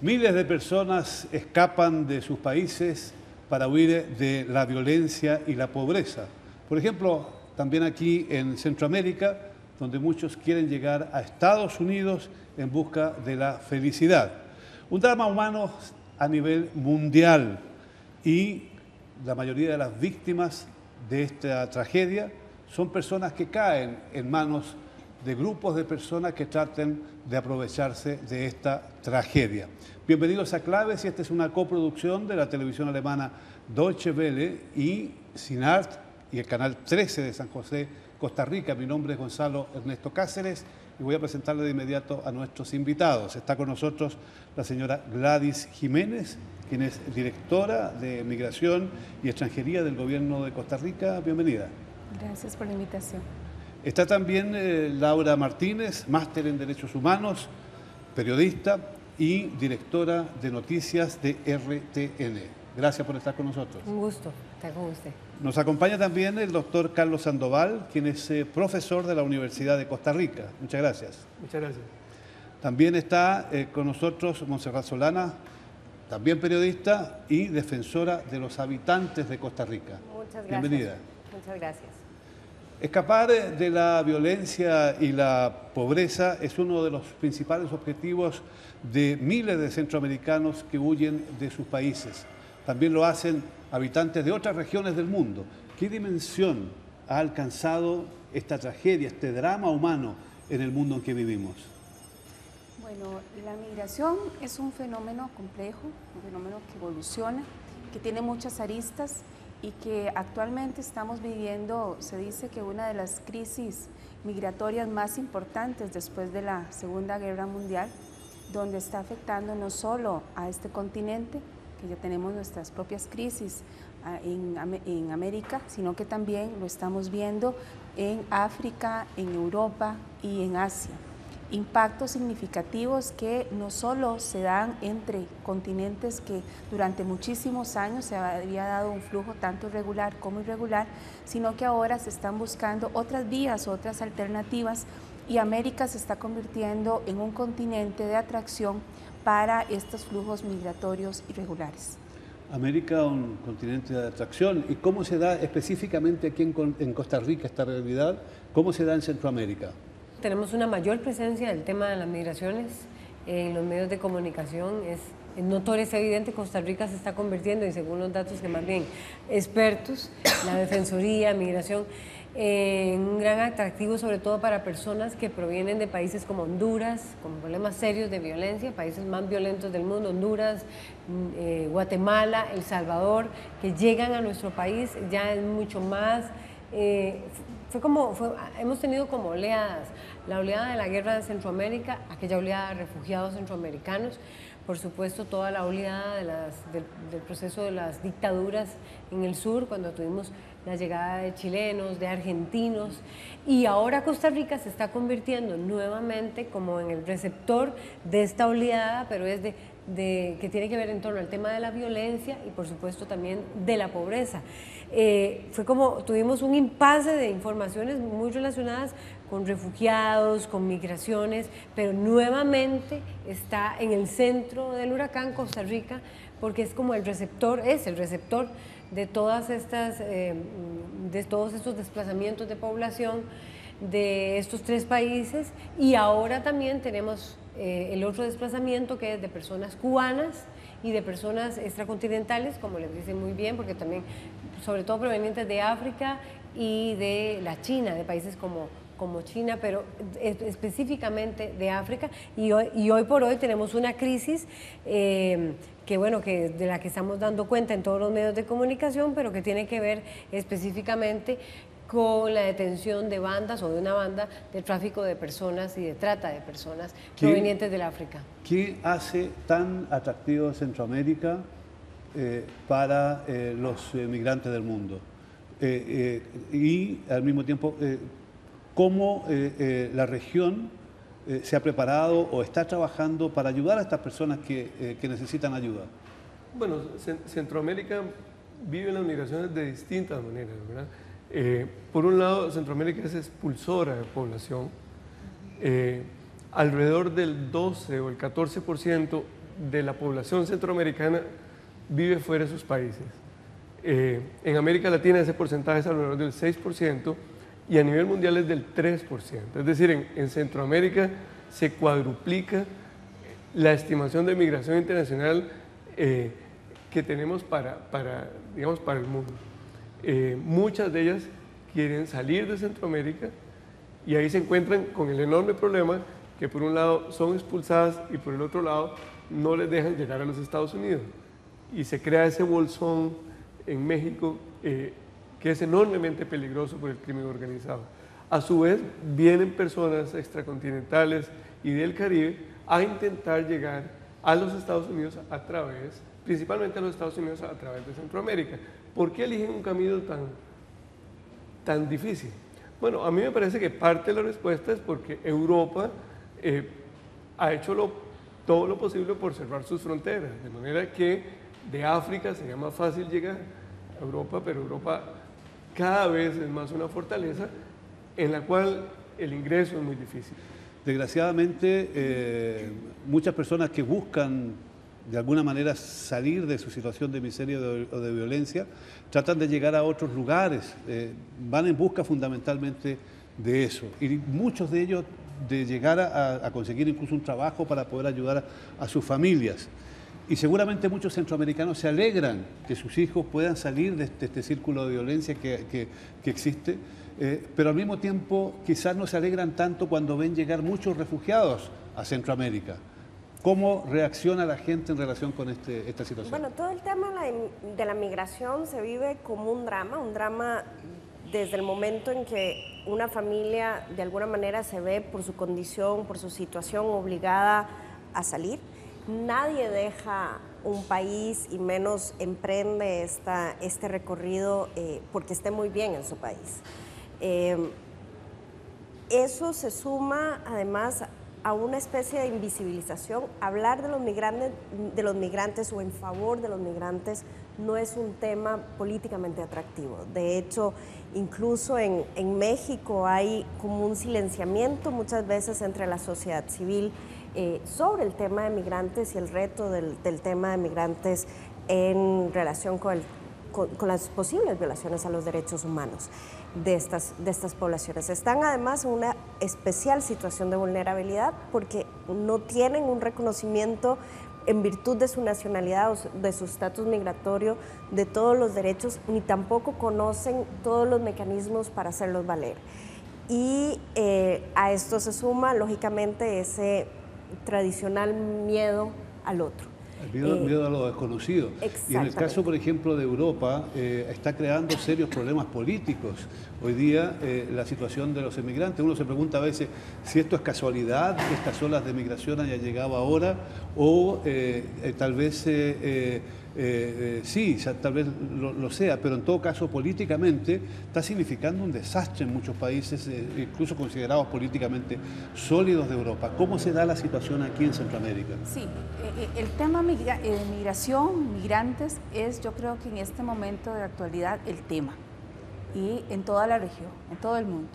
Miles de personas escapan de sus países para huir de la violencia y la pobreza. Por ejemplo, también aquí en Centroamérica, donde muchos quieren llegar a Estados Unidos en busca de la felicidad. Un drama humano a nivel mundial y la mayoría de las víctimas de esta tragedia son personas que caen en manos de grupos de personas que traten de aprovecharse de esta tragedia. Bienvenidos a Claves, y esta es una coproducción de la televisión alemana Deutsche Welle y Sinart y el canal 13 de San José, Costa Rica. Mi nombre es Gonzalo Ernesto Cáceres y voy a presentarle de inmediato a nuestros invitados. Está con nosotros la señora Gladys Jiménez, quien es directora de Migración y Extranjería del Gobierno de Costa Rica. Bienvenida. Gracias por la invitación. Está también Laura Martínez, máster en Derechos Humanos, periodista y directora de noticias de RTN. Gracias por estar con nosotros. Un gusto estar con usted. Nos acompaña también el doctor Carlos Sandoval, quien es profesor de la Universidad de Costa Rica. Muchas gracias. Muchas gracias. También está con nosotros Montserrat Solana, también periodista y defensora de los habitantes de Costa Rica. Muchas gracias. Bienvenida. Muchas gracias. Escapar de la violencia y la pobreza es uno de los principales objetivos de miles de centroamericanos que huyen de sus países. También lo hacen habitantes de otras regiones del mundo. ¿Qué dimensión ha alcanzado esta tragedia, este drama humano en el mundo en que vivimos? Bueno, la migración es un fenómeno complejo, un fenómeno que evoluciona, que tiene muchas aristas y que actualmente estamos viviendo, se dice que una de las crisis migratorias más importantes después de la Segunda Guerra Mundial, donde está afectando no solo a este continente, que ya tenemos nuestras propias crisis en América, sino que también lo estamos viendo en África, en Europa y en Asia. Impactos significativos que no solo se dan entre continentes que durante muchísimos años se había dado un flujo tanto regular como irregular, sino que ahora se están buscando otras vías, otras alternativas, y América se está convirtiendo en un continente de atracción para estos flujos migratorios irregulares. América, un continente de atracción. ¿Y cómo se da específicamente aquí en Costa Rica esta realidad? ¿Cómo se da en Centroamérica? Tenemos una mayor presencia del tema de las migraciones en los medios de comunicación. Es notorio, es evidente, Costa Rica se está convirtiendo, y según los datos que más bien expertos, la Defensoría, Migración, en un gran atractivo, sobre todo para personas que provienen de países como Honduras, con problemas serios de violencia, países más violentos del mundo, Honduras, Guatemala, El Salvador, que llegan a nuestro país. Ya es mucho más, hemos tenido como oleadas, la oleada de la guerra de Centroamérica, aquella oleada de refugiados centroamericanos, por supuesto toda la oleada del proceso de las dictaduras en el sur, cuando tuvimos la llegada de chilenos, de argentinos, y ahora Costa Rica se está convirtiendo nuevamente como en el receptor de esta oleada, pero es que tiene que ver en torno al tema de la violencia y por supuesto también de la pobreza. Fue como tuvimos un impasse de informaciones muy relacionadas con refugiados, con migraciones, pero nuevamente está en el centro del huracán Costa Rica, porque es como el receptor de todas estas, de todos estos desplazamientos de población de estos tres países, y ahora también tenemos el otro desplazamiento, que es de personas cubanas y de personas extracontinentales, como les dicen muy bien, porque también, sobre todo provenientes de África y de la China, de países como China, pero específicamente de África, y hoy por hoy tenemos una crisis que de la que estamos dando cuenta en todos los medios de comunicación, pero que tiene que ver específicamente con la detención de bandas o de una banda de tráfico de personas y de trata de personas provenientes del África. ¿Qué hace tan atractivo Centroamérica para los migrantes del mundo? Y al mismo tiempo, ¿cómo la región se ha preparado o está trabajando para ayudar a estas personas que necesitan ayuda? Bueno, Centroamérica vive las migraciones de distintas maneras, ¿verdad? Por un lado, Centroamérica es expulsora de población. Alrededor del 12 o el 14% de la población centroamericana vive fuera de sus países. En América Latina ese porcentaje es alrededor del 6% y a nivel mundial es del 3%. Es decir, en Centroamérica se cuadruplica la estimación de migración internacional que tenemos digamos, para el mundo. Muchas de ellas quieren salir de Centroamérica y ahí se encuentran con el enorme problema que por un lado son expulsadas y por el otro lado no les dejan llegar a los Estados Unidos. Y se crea ese bolsón en México que es enormemente peligroso por el crimen organizado. A su vez, vienen personas extracontinentales y del Caribe a intentar llegar a los Estados Unidos principalmente a los Estados Unidos a través de Centroamérica. ¿Por qué eligen un camino tan difícil? Bueno, a mí me parece que parte de la respuesta es porque Europa ha hecho todo lo posible por cerrar sus fronteras, de manera que de África sería más fácil llegar a Europa, pero Europa cada vez es más una fortaleza en la cual el ingreso es muy difícil. Desgraciadamente, muchas personas que buscan de alguna manera salir de su situación de miseria o de violencia, tratan de llegar a otros lugares, van en busca fundamentalmente de eso. Y muchos de ellos de llegar a conseguir incluso un trabajo para poder ayudar a sus familias. Y seguramente muchos centroamericanos se alegran que sus hijos puedan salir de este círculo de violencia que existe, pero al mismo tiempo quizás no se alegran tanto cuando ven llegar muchos refugiados a Centroamérica. ¿Cómo reacciona la gente en relación con esta situación? Bueno, todo el tema de la migración se vive como un drama desde el momento en que una familia de alguna manera se ve por su condición, por su situación obligada a salir. Nadie deja un país y menos emprende este recorrido porque esté muy bien en su país. Eso se suma además a una especie de invisibilización. Hablar de los migrantes o en favor de los migrantes no es un tema políticamente atractivo. De hecho, incluso en México hay como un silenciamiento muchas veces entre la sociedad civil sobre el tema de migrantes y el reto del tema de migrantes en relación con las posibles violaciones a los derechos humanos de estas poblaciones. Están además en una especial situación de vulnerabilidad porque no tienen un reconocimiento en virtud de su nacionalidad o de su estatus migratorio de todos los derechos, ni tampoco conocen todos los mecanismos para hacerlos valer. Y a esto se suma, lógicamente, ese tradicional miedo al otro. El miedo a lo desconocido. Y en el caso, por ejemplo, de Europa, está creando serios problemas políticos. Hoy día, la situación de los emigrantes, uno se pregunta a veces si esto es casualidad, que estas olas de migración hayan llegado ahora, o tal vez sí, tal vez lo sea, pero en todo caso políticamente está significando un desastre en muchos países, incluso considerados políticamente sólidos de Europa. ¿Cómo se da la situación aquí en Centroamérica? Sí, el tema migración, migrantes, es yo creo que en este momento de actualidad el tema, y en toda la región, en todo el mundo.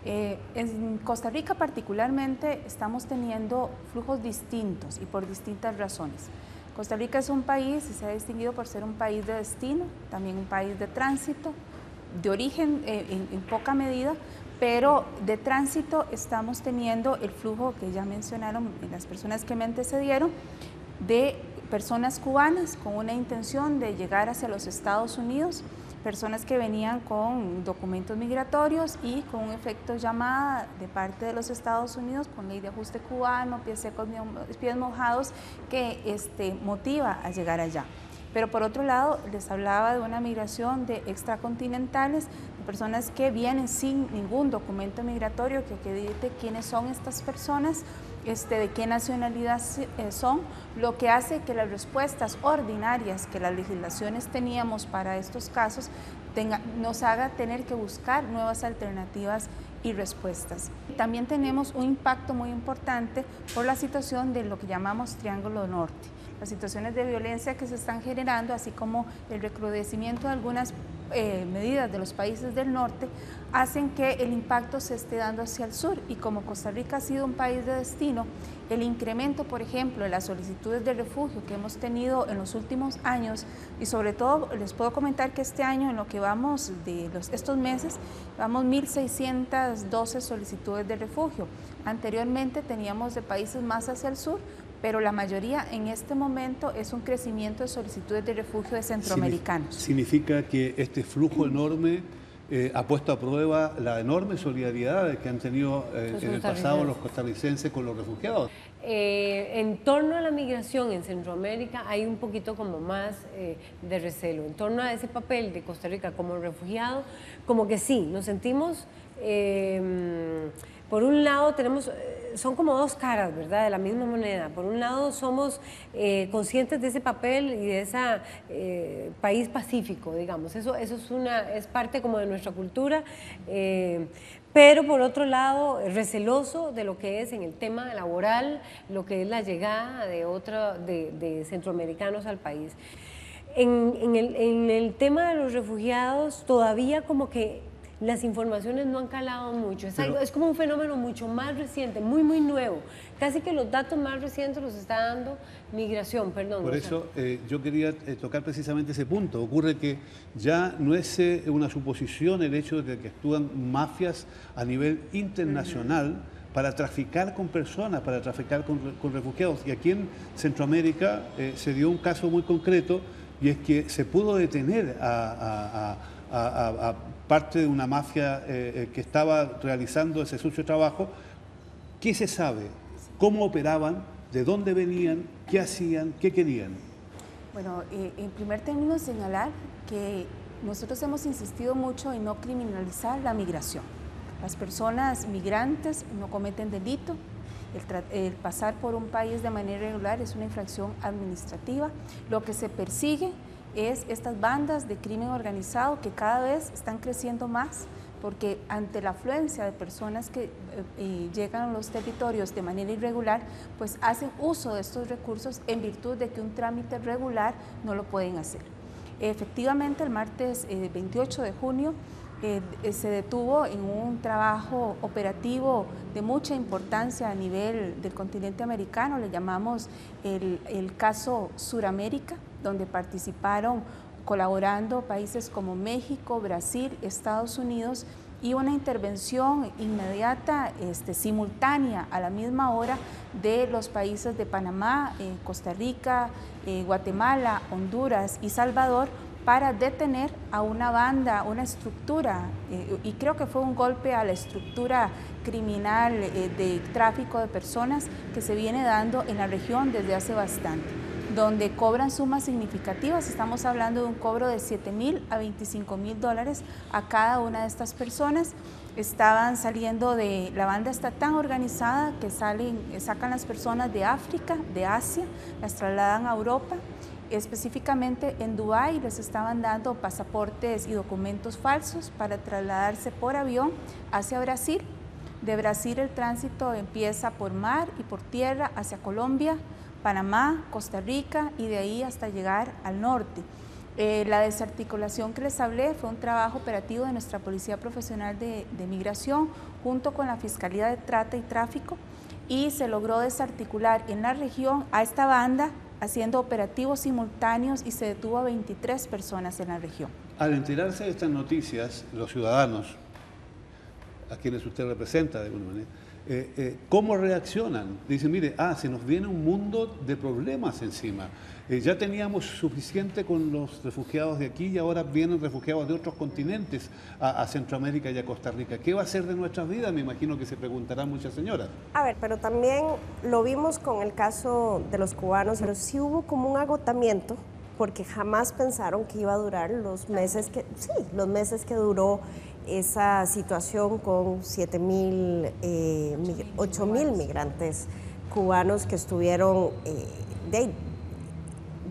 En Costa Rica particularmente estamos teniendo flujos distintos y por distintas razones. Costa Rica es un país y se ha distinguido por ser un país de destino, también un país de tránsito, de origen en poca medida, pero de tránsito estamos teniendo el flujo que ya mencionaron las personas que me antecedieron, de personas cubanas con una intención de llegar hacia los Estados Unidos, personas que venían con documentos migratorios y con un efecto llamada de parte de los Estados Unidos con ley de ajuste cubano, pies secos, pies mojados, que motiva a llegar allá. Pero por otro lado, les hablaba de una migración de extracontinentales, de personas que vienen sin ningún documento migratorio que acredite quiénes son estas personas, de qué nacionalidad son, lo que hace que las respuestas ordinarias que las legislaciones teníamos para estos casos nos haga tener que buscar nuevas alternativas y respuestas. También tenemos un impacto muy importante por la situación de lo que llamamos Triángulo Norte. Las situaciones de violencia que se están generando, así como el recrudecimiento de algunas medidas de los países del norte, hacen que el impacto se esté dando hacia el sur, y como Costa Rica ha sido un país de destino, el incremento, por ejemplo, de las solicitudes de refugio que hemos tenido en los últimos años, y sobre todo les puedo comentar que este año, en lo que vamos de estos meses, vamos 1.612 solicitudes de refugio. Anteriormente teníamos de países más hacia el sur, pero la mayoría en este momento es un crecimiento de solicitudes de refugio de centroamericanos. Significa que este flujo enorme ha puesto a prueba la enorme solidaridad que han tenido en el pasado los costarricenses con los refugiados. En torno a la migración en Centroamérica hay un poquito como más de recelo. En torno a ese papel de Costa Rica como refugiado, como que sí, nos sentimos... por un lado son como dos caras, ¿verdad?, de la misma moneda. Por un lado somos conscientes de ese papel y de ese país pacífico, digamos. Eso es parte como de nuestra cultura, pero por otro lado receloso de lo que es en el tema laboral, lo que es la llegada de centroamericanos al país. En el tema de los refugiados todavía como que las informaciones no han calado mucho, es como un fenómeno mucho más reciente, muy nuevo, casi que los datos más recientes los está dando migración, perdón. Por eso yo quería tocar precisamente ese punto. Ocurre que ya no es una suposición el hecho de que actúan mafias a nivel internacional para traficar con personas, para traficar con refugiados, y aquí en Centroamérica se dio un caso muy concreto, y es que se pudo detener a parte de una mafia que estaba realizando ese sucio trabajo. ¿Qué se sabe? ¿Cómo operaban? ¿De dónde venían? ¿Qué hacían? ¿Qué querían? Bueno, en primer término señalar que nosotros hemos insistido mucho en no criminalizar la migración. Las personas migrantes no cometen delito. El pasar por un país de manera irregular es una infracción administrativa. Lo que se persigue es estas bandas de crimen organizado que cada vez están creciendo más, porque ante la afluencia de personas que llegan a los territorios de manera irregular, pues hacen uso de estos recursos en virtud de que un trámite regular no lo pueden hacer. Efectivamente, el martes 28 de junio se detuvo en un trabajo operativo de mucha importancia a nivel del continente americano, le llamamos el caso Suramérica, donde participaron colaborando países como México, Brasil, Estados Unidos, y una intervención inmediata, simultánea, a la misma hora, de los países de Panamá, Costa Rica, Guatemala, Honduras y Salvador, para detener a una banda, una estructura, y creo que fue un golpe a la estructura criminal de tráfico de personas que se viene dando en la región desde hace bastante, donde cobran sumas significativas. Estamos hablando de un cobro de $7,000 a $25,000 a cada una de estas personas. Estaban saliendo la banda está tan organizada que sacan las personas de África, de Asia, las trasladan a Europa. Específicamente en Dubái les estaban dando pasaportes y documentos falsos para trasladarse por avión hacia Brasil. De Brasil el tránsito empieza por mar y por tierra hacia Colombia, Panamá, Costa Rica, y de ahí hasta llegar al norte. La desarticulación que les hablé fue un trabajo operativo de nuestra Policía Profesional de Migración junto con la Fiscalía de Trata y Tráfico, y se logró desarticular en la región a esta banda haciendo operativos simultáneos, y se detuvo a 23 personas en la región. Al enterarse de estas noticias, los ciudadanos, a quienes usted representa de alguna manera, ¿cómo reaccionan? Dicen, mire, se nos viene un mundo de problemas encima. Ya teníamos suficiente con los refugiados de aquí y ahora vienen refugiados de otros continentes a Centroamérica y a Costa Rica. ¿Qué va a ser de nuestras vidas? Me imagino que se preguntarán muchas señoras. A ver, pero también lo vimos con el caso de los cubanos, pero sí hubo como un agotamiento, porque jamás pensaron que iba a durar los meses que duró esa situación con 8,000 migrantes cubanos que estuvieron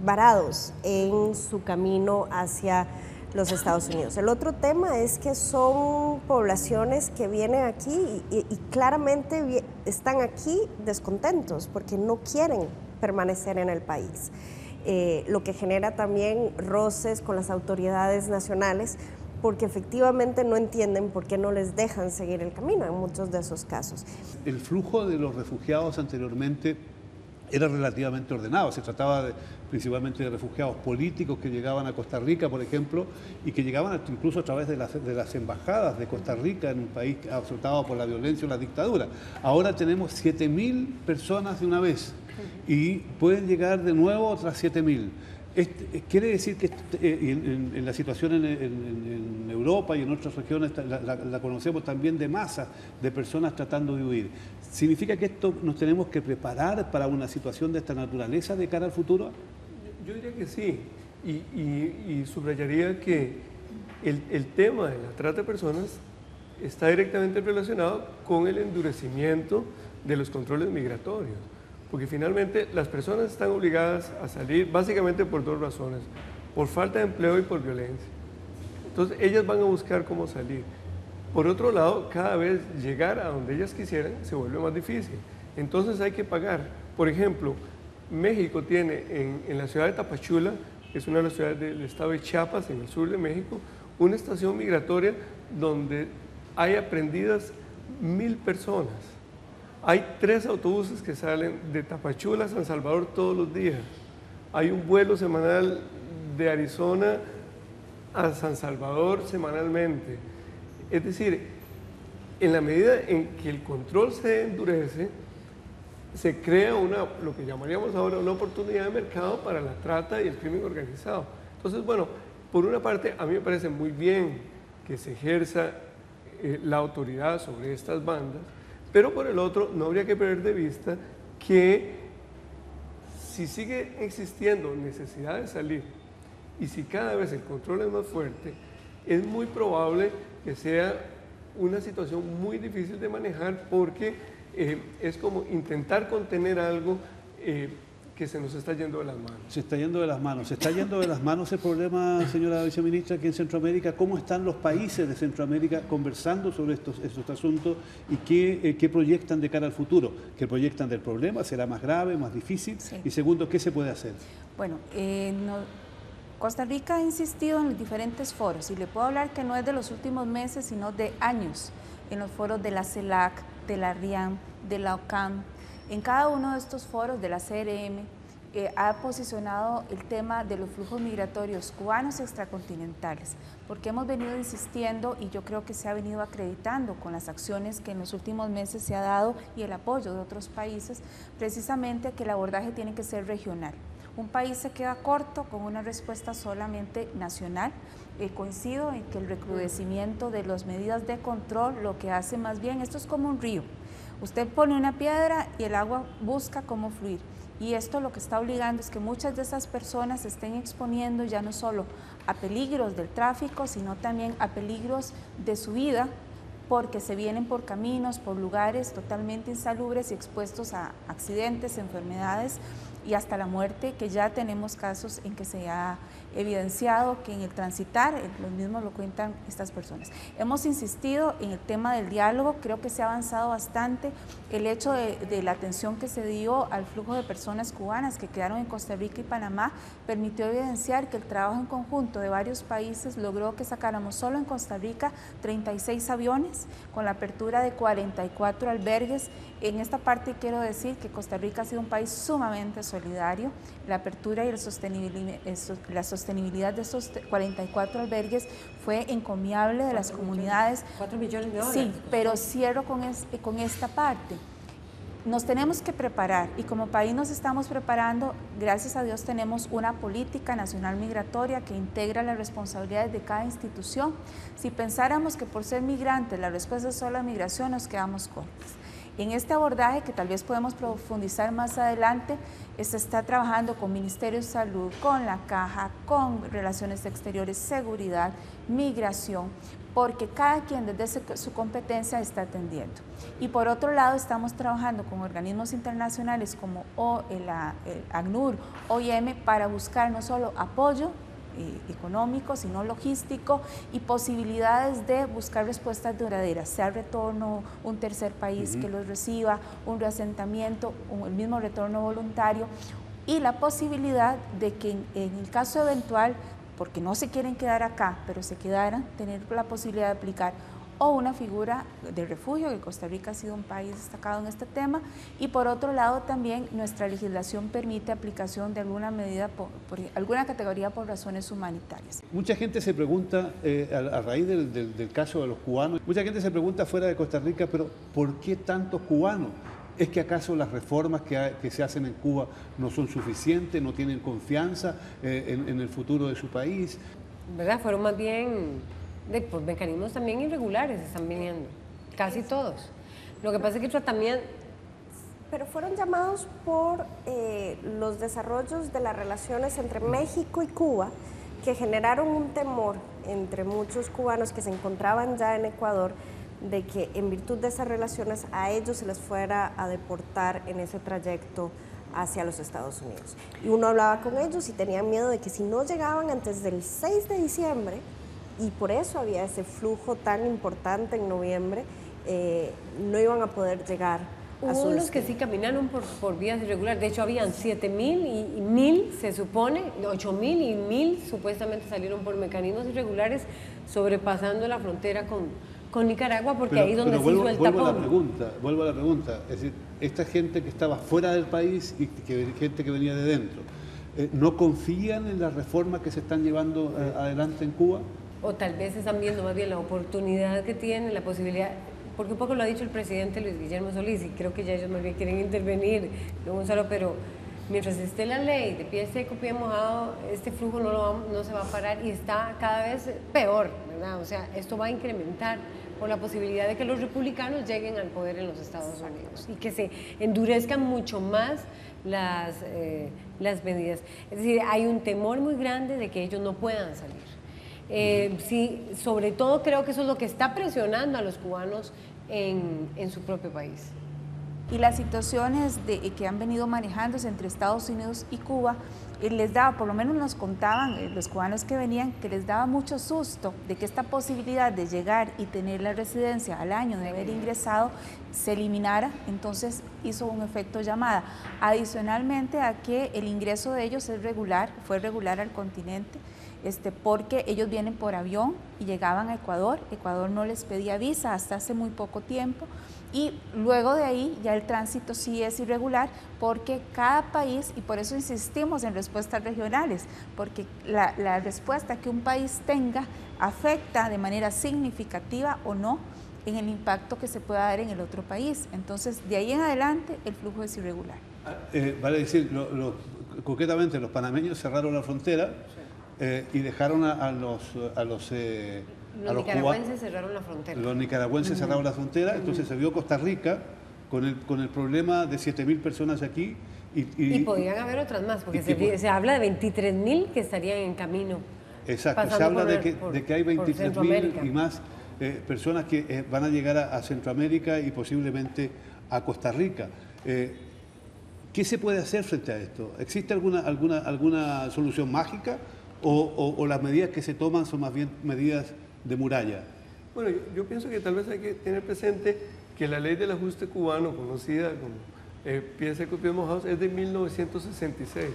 varados en su camino hacia los Estados Unidos. El otro tema es que son poblaciones que vienen aquí y claramente están aquí descontentos porque no quieren permanecer en el país, lo que genera también roces con las autoridades nacionales, porque efectivamente no entienden por qué no les dejan seguir el camino en muchos de esos casos. El flujo de los refugiados anteriormente era relativamente ordenado. Se trataba principalmente de refugiados políticos que llegaban a Costa Rica, por ejemplo, y que llegaban incluso a través de las embajadas de Costa Rica en un país azotado por la violencia o la dictadura. Ahora tenemos 7.000 personas de una vez y pueden llegar de nuevo otras 7.000. Quiere decir que en la situación en Europa y en otras regiones la conocemos también de masas de personas tratando de huir. ¿Significa que esto nos tenemos que preparar para una situación de esta naturaleza de cara al futuro? Yo diría que sí, y subrayaría que el tema de la trata de personas está directamente relacionado con el endurecimiento de los controles migratorios. Porque finalmente las personas están obligadas a salir básicamente por dos razones, por falta de empleo y por violencia. Entonces ellas van a buscar cómo salir. Por otro lado, cada vez llegar a donde ellas quisieran se vuelve más difícil. Entonces hay que pagar. Por ejemplo, México tiene en la ciudad de Tapachula, que es una de las ciudades del estado de Chiapas, en el sur de México, una estación migratoria donde hay aprendidas 1.000 personas. Hay 3 autobuses que salen de Tapachula a San Salvador todos los días. Hay un vuelo semanal de Arizona a San Salvador semanalmente. Es decir, en la medida en que el control se endurece, se crea lo que llamaríamos ahora una oportunidad de mercado para la trata y el crimen organizado. Entonces, bueno, por una parte, a mí me parece muy bien que se ejerza la autoridad sobre estas bandas, pero por el otro, no habría que perder de vista que si sigue existiendo necesidad de salir y si cada vez el control es más fuerte, es muy probable que sea una situación muy difícil de manejar porque es como intentar contener algo que se nos está yendo de las manos. Se está yendo de las manos. Se está yendo de las manos el problema, señora viceministra, aquí en Centroamérica. ¿Cómo están los países de Centroamérica conversando sobre estos asuntos y qué proyectan de cara al futuro? ¿Qué proyectan del problema? ¿Será más grave, más difícil? Sí. Y segundo, ¿qué se puede hacer? Bueno, Costa Rica ha insistido en los diferentes foros y le puedo hablar que no es de los últimos meses, sino de años, en los foros de la CELAC, de la RIAM, de la OCAM. En cada uno de estos foros de la CRM ha posicionado el tema de los flujos migratorios cubanos y extracontinentales, porque hemos venido insistiendo y yo creo que se ha venido acreditando con las acciones que en los últimos meses se ha dado y el apoyo de otros países, precisamente que el abordaje tiene que ser regional. Un país se queda corto con una respuesta solamente nacional. Coincido en que el recrudecimiento de las medidas de control lo que hace más bien, esto es como un río. Usted pone una piedra y el agua busca cómo fluir. Y esto lo que está obligando es que muchas de esas personas se estén exponiendo ya no solo a peligros del tráfico, sino también a peligros de su vida, porque se vienen por caminos, por lugares totalmente insalubres y expuestos a accidentes, enfermedades y hasta la muerte, que ya tenemos casos en que se ha evidenciado que en el transitar, los mismos lo cuentan estas personas. Hemos insistido en el tema del diálogo, creo que se ha avanzado bastante. El hecho de la atención que se dio al flujo de personas cubanas que quedaron en Costa Rica y Panamá permitió evidenciar que el trabajo en conjunto de varios países logró que sacáramos solo en Costa Rica 36 aviones, con la apertura de 44 albergues. En esta parte quiero decir que Costa Rica ha sido un país sumamente solidario. La apertura y la sostenibilidad de estos 44 albergues fue encomiable de las comunidades. 4 millones de dólares. Sí, pero cierro con esta parte. Nos tenemos que preparar y como país nos estamos preparando. Gracias a Dios tenemos una política nacional migratoria que integra las responsabilidades de cada institución. Si pensáramos que por ser migrantes la respuesta es solo la migración, nos quedamos cortos. En este abordaje, que tal vez podemos profundizar más adelante, se está trabajando con Ministerio de Salud, con la Caja, con Relaciones Exteriores, Seguridad, Migración, porque cada quien desde su competencia está atendiendo. Y por otro lado, estamos trabajando con organismos internacionales como el ACNUR, OIM, para buscar no solo apoyo económico, sino logístico y posibilidades de buscar respuestas duraderas, sea retorno, un tercer país que los reciba, un reasentamiento, el mismo retorno voluntario y la posibilidad de que en el caso eventual porque no se quieren quedar acá, pero se quedaran, tener la posibilidad de aplicar o una figura de refugio, que Costa Rica ha sido un país destacado en este tema, y por otro lado también nuestra legislación permite aplicación de alguna medida, por alguna categoría por razones humanitarias. Mucha gente se pregunta, a raíz del caso de los cubanos, mucha gente se pregunta fuera de Costa Rica, pero ¿por qué tantos cubanos? ¿Es que acaso las reformas que se hacen en Cuba no son suficientes, no tienen confianza en el futuro de su país? ¿Verdad? Fueron más bien por mecanismos también irregulares, están viniendo, casi todos. Lo que pasa es que el tratamiento... Pero fueron llamados por los desarrollos de las relaciones entre México y Cuba, que generaron un temor entre muchos cubanos que se encontraban ya en Ecuador, de que en virtud de esas relaciones a ellos se les fuera a deportar en ese trayecto hacia los Estados Unidos. Y uno hablaba con ellos y tenían miedo de que si no llegaban antes del 6 de diciembre, y por eso había ese flujo tan importante en noviembre, no iban a poder llegar a su Hubo unos destino. que sí caminaron por vías irregulares, de hecho habían 7.000 y 1.000 se supone, 8.000 y 1.000 supuestamente salieron por mecanismos irregulares sobrepasando la frontera con Nicaragua, porque ahí es donde se hizo el tapón. Vuelvo a la pregunta, es decir, esta gente que estaba fuera del país y gente que venía de dentro, ¿no confían en las reformas que se están llevando adelante en Cuba? O tal vez están viendo más bien la oportunidad que tienen, la posibilidad, porque un poco lo ha dicho el presidente Luis Guillermo Solís, y creo que ya ellos más bien quieren intervenir, no Gonzalo, pero mientras esté la ley de pie seco, pie mojado, este flujo no se va a parar y está cada vez peor, ¿verdad? O sea, esto va a incrementar por la posibilidad de que los republicanos lleguen al poder en los Estados Unidos y que se endurezcan mucho más las medidas. Es decir, hay un temor muy grande de que ellos no puedan salir. Sí, sobre todo creo que eso es lo que está presionando a los cubanos en su propio país. Y las situaciones que han venido manejándose entre Estados Unidos y Cuba, les daba, por lo menos nos contaban los cubanos que venían, que les daba mucho susto de que esta posibilidad de llegar y tener la residencia al año de haber ingresado se eliminara, entonces hizo un efecto llamada. Adicionalmente a que el ingreso de ellos es regular, fue regular al continente, porque ellos vienen por avión y llegaban a Ecuador. Ecuador no les pedía visa hasta hace muy poco tiempo, y luego de ahí ya el tránsito sí es irregular, porque cada país, y por eso insistimos en respuestas regionales, porque la respuesta que un país tenga afecta de manera significativa o no en el impacto que se pueda dar en el otro país. Entonces, de ahí en adelante el flujo es irregular. Vale decir, concretamente los panameños cerraron la frontera y dejaron a los nicaragüenses cerraron la frontera. Los nicaragüenses cerraron la frontera, entonces se vio Costa Rica con el problema de 7.000 personas aquí. Y podrían haber otras más, porque se habla de 23.000 que estarían en camino. Exacto, se habla de que hay 23.000 y más personas que van a llegar a Centroamérica y posiblemente a Costa Rica. ¿Qué se puede hacer frente a esto? ¿Existe alguna solución mágica o las medidas que se toman son más bien medidas de muralla? Bueno, yo pienso que tal vez hay que tener presente que la ley del ajuste cubano, conocida como pies secos, pies mojados, es de 1966.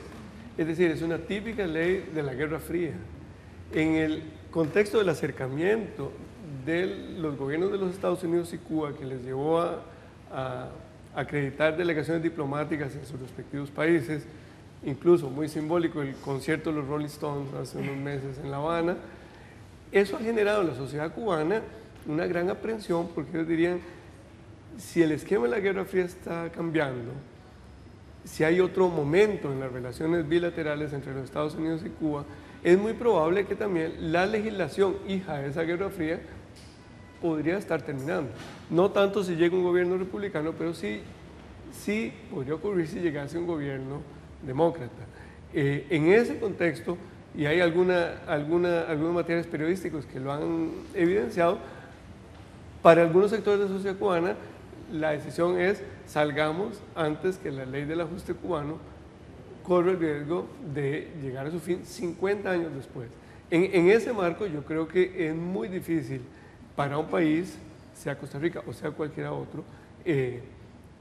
Es decir, es una típica ley de la Guerra Fría. En el contexto del acercamiento de los gobiernos de los Estados Unidos y Cuba, que les llevó a acreditar delegaciones diplomáticas en sus respectivos países, incluso muy simbólico el concierto de los Rolling Stones hace unos meses en La Habana, eso ha generado en la sociedad cubana una gran aprensión, porque ellos dirían, si el esquema de la Guerra Fría está cambiando, si hay otro momento en las relaciones bilaterales entre los Estados Unidos y Cuba, es muy probable que también la legislación hija de esa Guerra Fría podría estar terminando. No tanto si llega un gobierno republicano, pero sí podría ocurrir si llegase un gobierno demócrata. En ese contexto, y hay algunos materiales periodísticos que lo han evidenciado, para algunos sectores de la sociedad cubana, la decisión es salgamos antes que la ley del ajuste cubano corre el riesgo de llegar a su fin 50 años después. En ese marco yo creo que es muy difícil para un país, sea Costa Rica o sea cualquiera otro,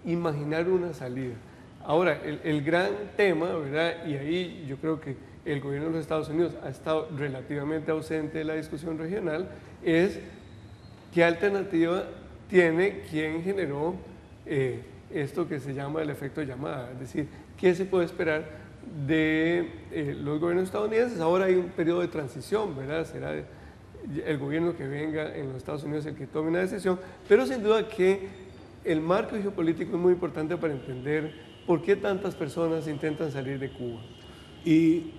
imaginar una salida. Ahora, el gran tema, ¿verdad? Y ahí yo creo que el gobierno de los Estados Unidos ha estado relativamente ausente de la discusión regional, es qué alternativa tiene quien generó esto que se llama el efecto llamada, es decir, qué se puede esperar de los gobiernos estadounidenses. Ahora hay un periodo de transición, ¿verdad? Será el gobierno que venga en los Estados Unidos el que tome una decisión, pero sin duda que el marco geopolítico es muy importante para entender por qué tantas personas intentan salir de Cuba. Y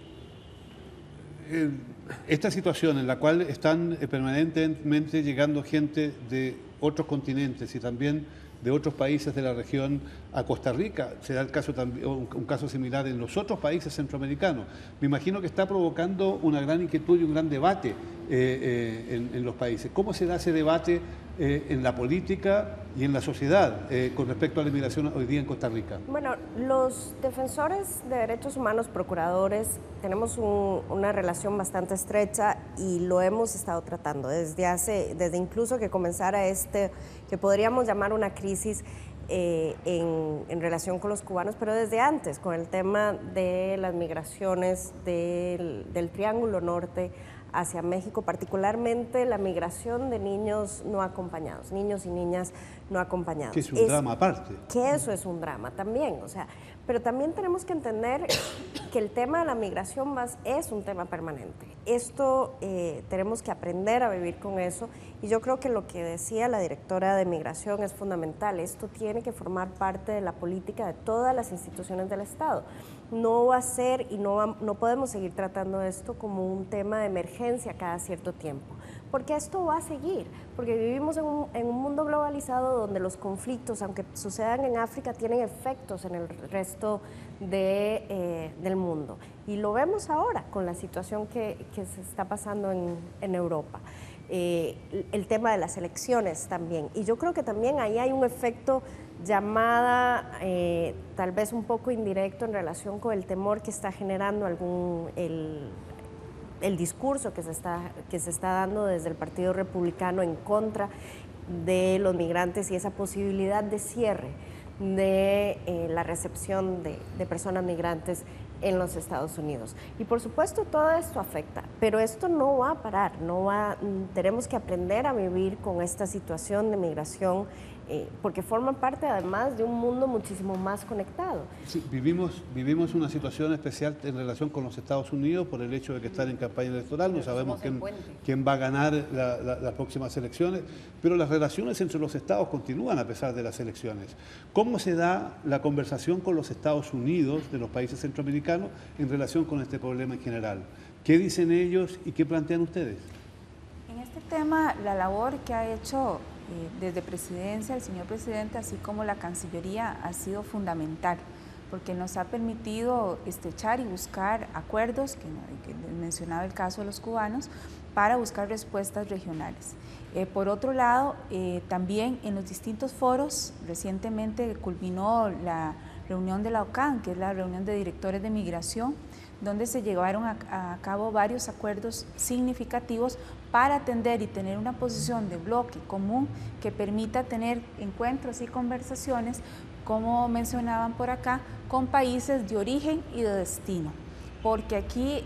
esta situación en la cual están permanentemente llegando gente de otros continentes y también de otros países de la región a Costa Rica, se da el caso también, un caso similar en los otros países centroamericanos. Me imagino que está provocando una gran inquietud y un gran debate en los países. ¿Cómo se da ese debate en la política y en la sociedad con respecto a la inmigración hoy día en Costa Rica? Bueno, los defensores de derechos humanos, procuradores, tenemos una relación bastante estrecha y lo hemos estado tratando desde incluso que comenzara que podríamos llamar una crisis en relación con los cubanos, pero desde antes, con el tema de las migraciones del Triángulo Norte hacia México, particularmente la migración de niños no acompañados, niños y niñas no acompañados. Que es un drama aparte. Que eso es un drama también, o sea, pero también tenemos que entender que el tema de la migración es un tema permanente. Esto tenemos que aprender a vivir con eso y yo creo que lo que decía la directora de Migración es fundamental. Esto tiene que formar parte de la política de todas las instituciones del Estado. No va a ser y no podemos seguir tratando esto como un tema de emergencia cada cierto tiempo, porque esto va a seguir, porque vivimos en un mundo globalizado donde los conflictos, aunque sucedan en África, tienen efectos en el resto del mundo. Y lo vemos ahora con la situación que se está pasando en Europa. El tema de las elecciones también. Y yo creo que también ahí hay un efecto llamada, tal vez un poco indirecto en relación con el temor que está generando el discurso que se está dando desde el Partido Republicano en contra de los migrantes y esa posibilidad de cierre de la recepción de personas migrantes en los Estados Unidos. Y por supuesto todo esto afecta, pero esto no va a parar, tenemos que aprender a vivir con esta situación de migración porque forman parte además de un mundo muchísimo más conectado. Sí, vivimos una situación especial en relación con los Estados Unidos por el hecho de que están en campaña electoral, no sabemos quién va a ganar las próximas elecciones, pero las relaciones entre los estados continúan a pesar de las elecciones. ¿Cómo se da la conversación con los Estados Unidos de los países centroamericanos en relación con este problema en general? ¿Qué dicen ellos y qué plantean ustedes? En este tema, la labor que ha hecho desde Presidencia, el señor Presidente, así como la Cancillería, ha sido fundamental, porque nos ha permitido estrechar y buscar acuerdos, que mencionaba el caso de los cubanos, para buscar respuestas regionales. Por otro lado, también en los distintos foros, recientemente culminó la reunión de la OCAN, que es la reunión de directores de migración, donde se llevaron a cabo varios acuerdos significativos para atender y tener una posición de bloque común que permita tener encuentros y conversaciones, como mencionaban por acá, con países de origen y de destino. Porque aquí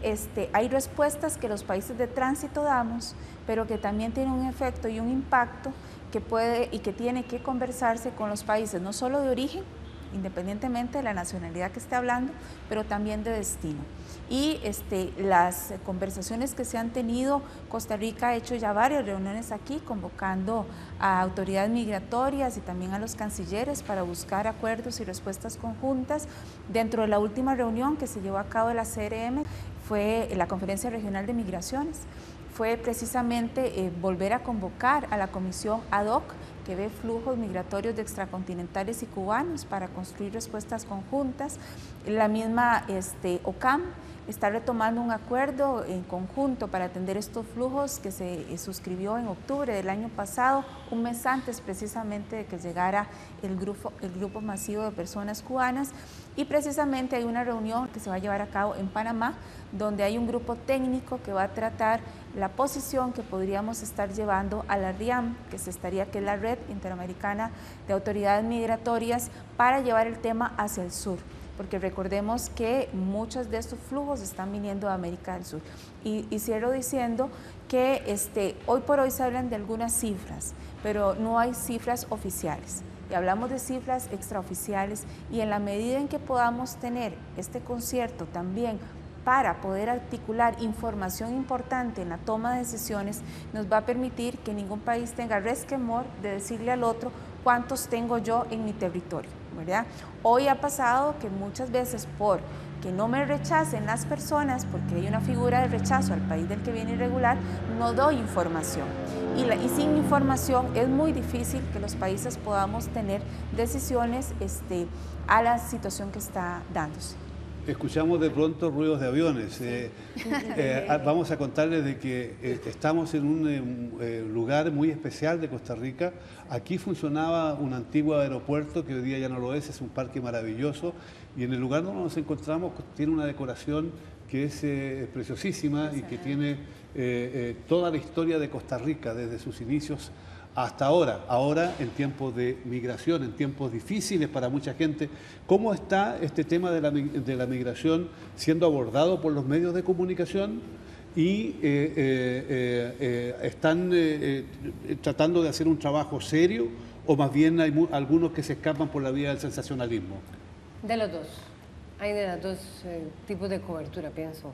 hay respuestas que los países de tránsito damos, pero que también tienen un efecto y un impacto que puede y que tiene que conversarse con los países, no solo de origen, independientemente de la nacionalidad que esté hablando, pero también de destino. Y las conversaciones que se han tenido, Costa Rica ha hecho ya varias reuniones aquí, convocando a autoridades migratorias y también a los cancilleres para buscar acuerdos y respuestas conjuntas. Dentro de la última reunión que se llevó a cabo de la CRM fue la Conferencia Regional de Migraciones, fue precisamente volver a convocar a la comisión ad hoc que ve flujos migratorios de extracontinentales y cubanos para construir respuestas conjuntas. La misma OCAM está retomando un acuerdo en conjunto para atender estos flujos que se suscribió en octubre del año pasado, un mes antes precisamente de que llegara el grupo masivo de personas cubanas, y precisamente hay una reunión que se va a llevar a cabo en Panamá, donde hay un grupo técnico que va a tratar la posición que podríamos estar llevando a la RIAM, que es la Red Interamericana de Autoridades Migratorias, para llevar el tema hacia el sur. porque recordemos que muchos de estos flujos están viniendo de América del Sur. Y cierro diciendo que hoy por hoy se hablan de algunas cifras, pero no hay cifras oficiales. Y hablamos de cifras extraoficiales, y en la medida en que podamos tener este concierto también para poder articular información importante en la toma de decisiones, nos va a permitir que ningún país tenga resquemor de decirle al otro cuántos tengo yo en mi territorio, ¿verdad? Hoy ha pasado que muchas veces por que no me rechacen las personas, porque hay una figura de rechazo al país del que viene irregular, no doy información. Y sin información es muy difícil que los países podamos tener decisiones a la situación que está dándose. Escuchamos de pronto ruidos de aviones. Vamos a contarles de que estamos en un lugar muy especial de Costa Rica. Aquí funcionaba un antiguo aeropuerto que hoy día ya no lo es un parque maravilloso, y en el lugar donde nos encontramos tiene una decoración que es preciosísima y que tiene toda la historia de Costa Rica desde sus inicios hasta ahora en tiempos de migración, en tiempos difíciles para mucha gente. ¿Cómo está este tema de la migración siendo abordado por los medios de comunicación? Y ¿están tratando de hacer un trabajo serio, o más bien hay algunos que se escapan por la vía del sensacionalismo? De los dos. Hay de los dos tipos de cobertura, pienso.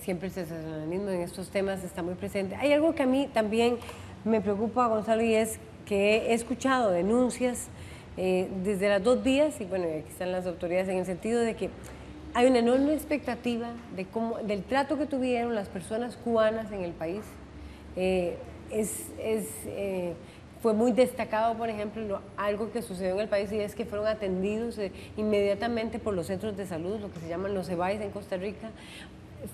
Siempre el sensacionalismo en estos temas está muy presente. Hay algo que a mí también me preocupa, Gonzalo, y es que he escuchado denuncias desde las dos vías, y bueno, aquí están las autoridades, en el sentido de que hay una enorme expectativa del trato que tuvieron las personas cubanas en el país. Fue muy destacado, por ejemplo, algo que sucedió en el país, y es que fueron atendidos inmediatamente por los centros de salud, lo que se llaman los EBAIS en Costa Rica.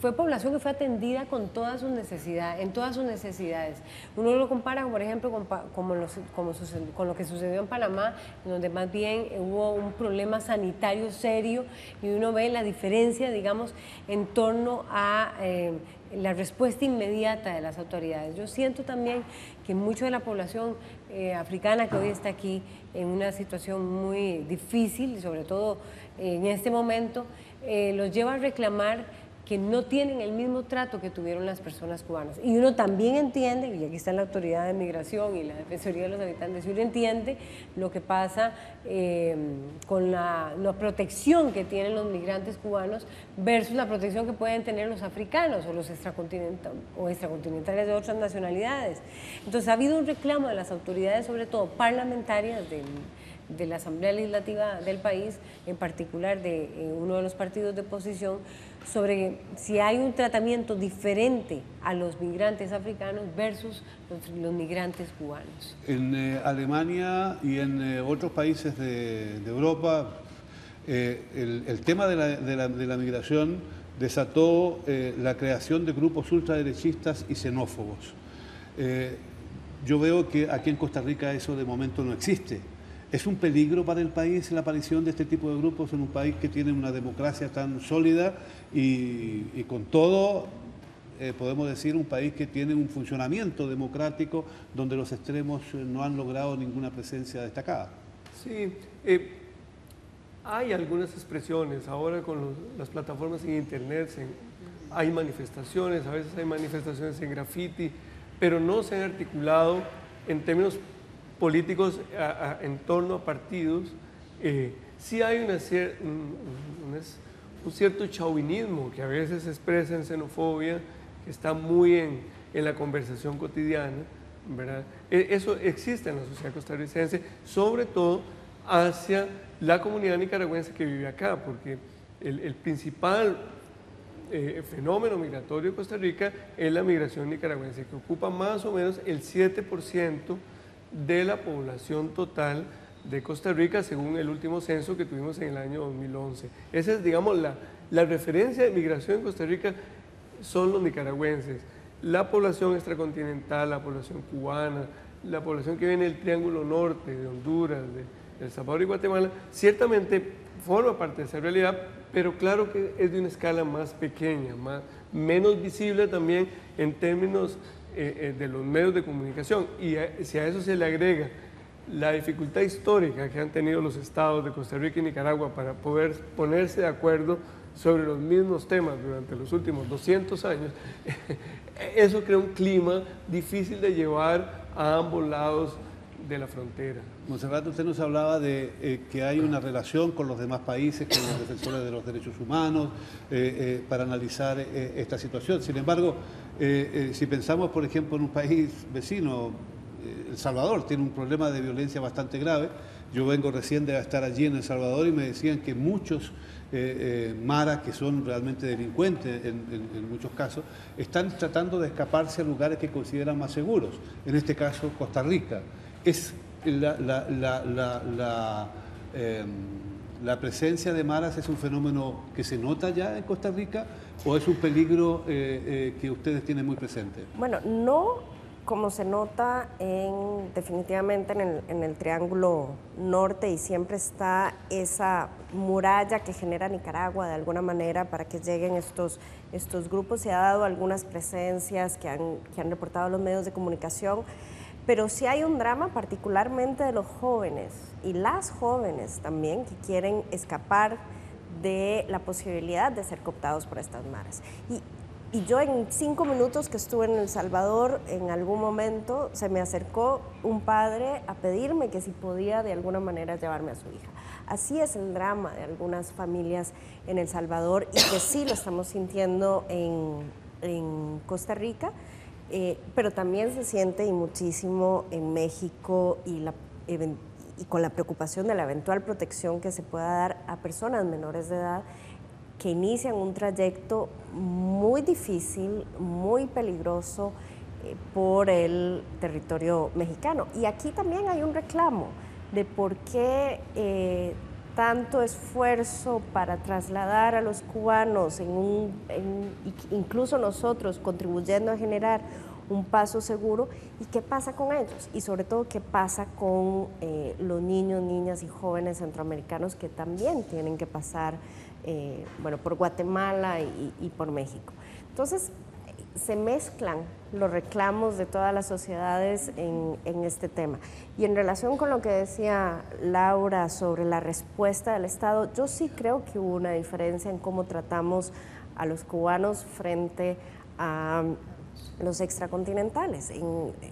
Fue población que fue atendida con todas sus necesidades, en todas sus necesidades. Uno lo compara, por ejemplo, con lo que sucedió en Panamá, donde más bien hubo un problema sanitario serio, y uno ve la diferencia, digamos, en torno a la respuesta inmediata de las autoridades. Yo siento también que mucho de la población africana que hoy está aquí en una situación muy difícil, y sobre todo en este momento, los lleva a reclamar que no tienen el mismo trato que tuvieron las personas cubanas. Y uno también entiende, y aquí está la Autoridad de Migración y la Defensoría de los Habitantes, y uno entiende lo que pasa con la protección que tienen los migrantes cubanos versus la protección que pueden tener los africanos o los extracontinentales de otras nacionalidades. Entonces ha habido un reclamo de las autoridades, sobre todo parlamentarias, de la Asamblea Legislativa del país, en particular de uno de los partidos de oposición, sobre si hay un tratamiento diferente a los migrantes africanos versus los migrantes cubanos. En Alemania y en otros países de Europa, el tema de la migración desató la creación de grupos ultraderechistas y xenófobos. Yo veo que aquí en Costa Rica eso de momento no existe. ¿Es un peligro para el país la aparición de este tipo de grupos en un país que tiene una democracia tan sólida y con todo, podemos decir, un país que tiene un funcionamiento democrático donde los extremos no han logrado ninguna presencia destacada? Sí, hay algunas expresiones. Ahora con las plataformas en internet hay manifestaciones, a veces hay manifestaciones en graffiti, pero no se han articulado en términos políticos en torno a partidos. Sí hay un cierto chauvinismo que a veces expresa en xenofobia, que está muy en la conversación cotidiana, ¿verdad? Eso existe en la sociedad costarricense, sobre todo hacia la comunidad nicaragüense que vive acá, porque el principal fenómeno migratorio de Costa Rica es la migración nicaragüense, que ocupa más o menos el 7% de la población total de Costa Rica, según el último censo que tuvimos en el año 2011. Esa es, digamos, la referencia de migración en Costa Rica, son los nicaragüenses. La población extracontinental, la población cubana, la población que viene del Triángulo Norte, de Honduras, de El Salvador y Guatemala, ciertamente forma parte de esa realidad, pero claro que es de una escala más pequeña, menos visible también en términos de los medios de comunicación. Y si a eso se le agrega la dificultad histórica que han tenido los estados de Costa Rica y Nicaragua para poder ponerse de acuerdo sobre los mismos temas durante los últimos 200 años, eso crea un clima difícil de llevar a ambos lados de la frontera. Montserrat, usted nos hablaba de que hay una relación con los demás países, con los defensores de los derechos humanos, para analizar esta situación. Sin embargo, si pensamos, por ejemplo, en un país vecino, El Salvador tiene un problema de violencia bastante grave. Yo vengo recién de estar allí en El Salvador y me decían que muchos maras, que son realmente delincuentes en muchos casos, están tratando de escaparse a lugares que consideran más seguros, en este caso Costa Rica. ¿Es la presencia de maras es un fenómeno que se nota ya en Costa Rica o es un peligro que ustedes tienen muy presente? Bueno, no como se nota definitivamente en el Triángulo Norte, y siempre está esa muralla que genera Nicaragua de alguna manera para que lleguen estos grupos. Se ha dado algunas presencias que han reportado los medios de comunicación, pero sí hay un drama particularmente de los jóvenes y las jóvenes también que quieren escapar de la posibilidad de ser cooptados por estas maras. Y yo en 5 minutos que estuve en El Salvador, en algún momento se me acercó un padre a pedirme que si podía de alguna manera llevarme a su hija. Así es el drama de algunas familias en El Salvador y que sí lo estamos sintiendo en Costa Rica, pero también se siente y muchísimo en México y con la preocupación de la eventual protección que se pueda dar a personas menores de edad que inician un trayecto muy difícil, muy peligroso por el territorio mexicano. Y aquí también hay un reclamo de por qué tanto esfuerzo para trasladar a los cubanos, incluso nosotros contribuyendo a generar un paso seguro, y qué pasa con ellos, y sobre todo qué pasa con los niños, niñas y jóvenes centroamericanos que también tienen que pasar por Guatemala y por México. Entonces, se mezclan los reclamos de todas las sociedades en este tema. Y en relación con lo que decía Laura sobre la respuesta del Estado, yo sí creo que hubo una diferencia en cómo tratamos a los cubanos frente a los extracontinentales.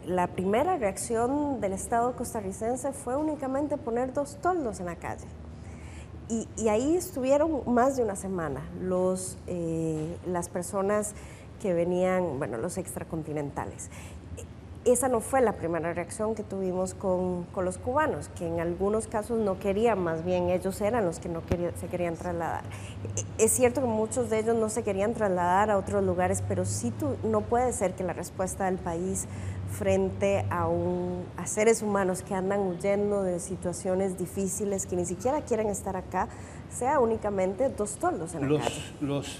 La primera reacción del Estado costarricense fue únicamente poner 2 toldos en la calle. Y ahí estuvieron más de una semana las personas que venían, los extracontinentales. Esa no fue la primera reacción que tuvimos con los cubanos, que en algunos casos no querían, más bien ellos eran los que se querían trasladar. Es cierto que muchos de ellos no se querían trasladar a otros lugares, pero sí no puede ser que la respuesta del país frente a seres humanos que andan huyendo de situaciones difíciles, que ni siquiera quieren estar acá, sea únicamente 2 toldos en la calle. Los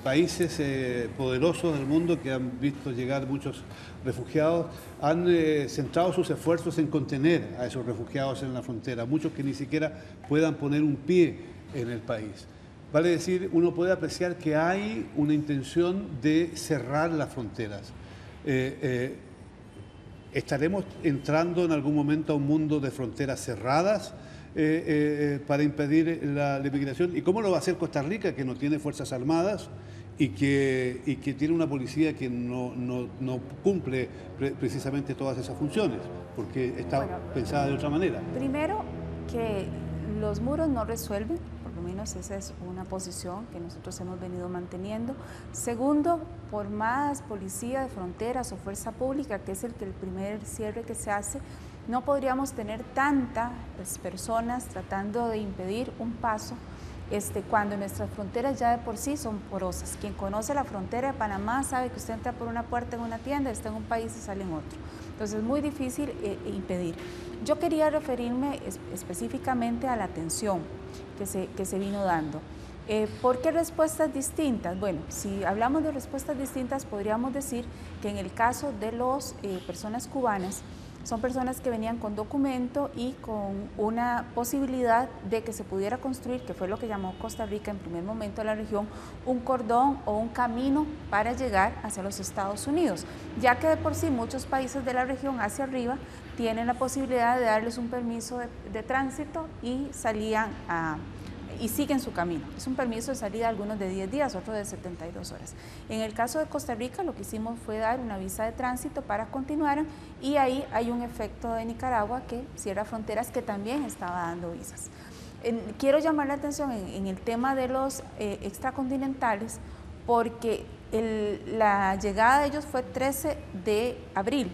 países poderosos del mundo que han visto llegar muchos refugiados han centrado sus esfuerzos en contener a esos refugiados en la frontera, muchos que ni siquiera puedan poner un pie en el país. Vale decir, uno puede apreciar que hay una intención de cerrar las fronteras. ¿Estaremos entrando en algún momento a un mundo de fronteras cerradas para impedir la inmigración? ¿Y cómo lo va a hacer Costa Rica, que no tiene fuerzas armadas y que tiene una policía que no cumple precisamente todas esas funciones, porque está pensada de otra manera? Primero, que los muros no resuelven, por lo menos esa es una posición que nosotros hemos venido manteniendo. Segundo, por más policía de fronteras o fuerza pública, que es el primer cierre que se hace, no podríamos tener tantas personas tratando de impedir un paso cuando nuestras fronteras ya de por sí son porosas. Quien conoce la frontera de Panamá sabe que usted entra por una puerta en una tienda, está en un país y sale en otro. Entonces es muy difícil impedir. Yo quería referirme específicamente a la atención que se vino dando. ¿Por qué respuestas distintas? Bueno, si hablamos de respuestas distintas, podríamos decir que en el caso de las personas cubanas, Son personas que venían con documento y con una posibilidad de que se pudiera construir, que fue lo que llamó Costa Rica en primer momento a la región, un cordón o un camino para llegar hacia los Estados Unidos, ya que de por sí muchos países de la región hacia arriba tienen la posibilidad de darles un permiso de tránsito y y siguen su camino. Es un permiso de salida, algunos de 10 días, otros de 72 horas. En el caso de Costa Rica, lo que hicimos fue dar una visa de tránsito para continuar, y ahí hay un efecto de Nicaragua que cierra fronteras, que también estaba dando visas. Quiero llamar la atención en el tema de los extracontinentales, porque la llegada de ellos fue 13 de abril,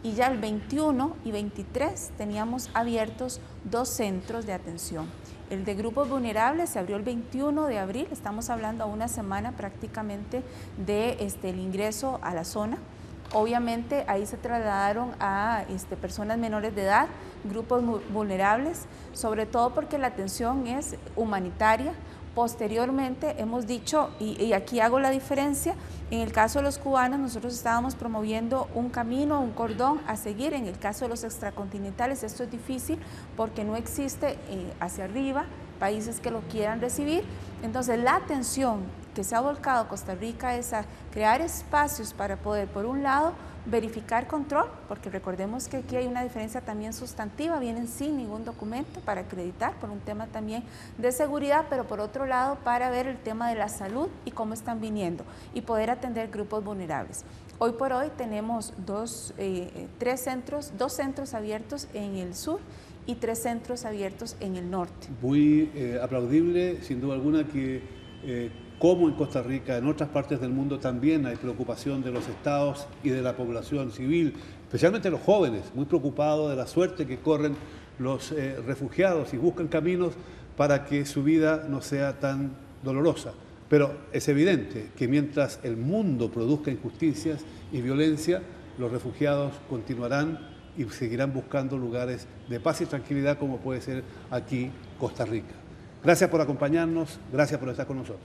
y ya el 21 y 23 teníamos abiertos 2 centros de atención. El de grupos vulnerables se abrió el 21 de abril, estamos hablando a una semana prácticamente de el ingreso a la zona. Obviamente ahí se trasladaron a personas menores de edad, grupos vulnerables, sobre todo porque la atención es humanitaria. Posteriormente hemos dicho, y aquí hago la diferencia, en el caso de los cubanos nosotros estábamos promoviendo un camino, un cordón a seguir. En el caso de los extracontinentales esto es difícil porque no existe hacia arriba países que lo quieran recibir. Entonces la atención que se ha volcado a Costa Rica es a crear espacios para poder, por un lado, verificar control, porque recordemos que aquí hay una diferencia también sustantiva, vienen sin ningún documento para acreditar, por un tema también de seguridad, pero por otro lado para ver el tema de la salud y cómo están viniendo y poder atender grupos vulnerables. Hoy por hoy tenemos dos centros abiertos en el sur y 3 centros abiertos en el norte. Muy aplaudible, sin duda alguna, que como en Costa Rica, en otras partes del mundo también hay preocupación de los estados y de la población civil, especialmente los jóvenes, muy preocupados de la suerte que corren los refugiados y buscan caminos para que su vida no sea tan dolorosa. Pero es evidente que mientras el mundo produzca injusticias y violencia, los refugiados continuarán y seguirán buscando lugares de paz y tranquilidad, como puede ser aquí Costa Rica. Gracias por acompañarnos, gracias por estar con nosotros.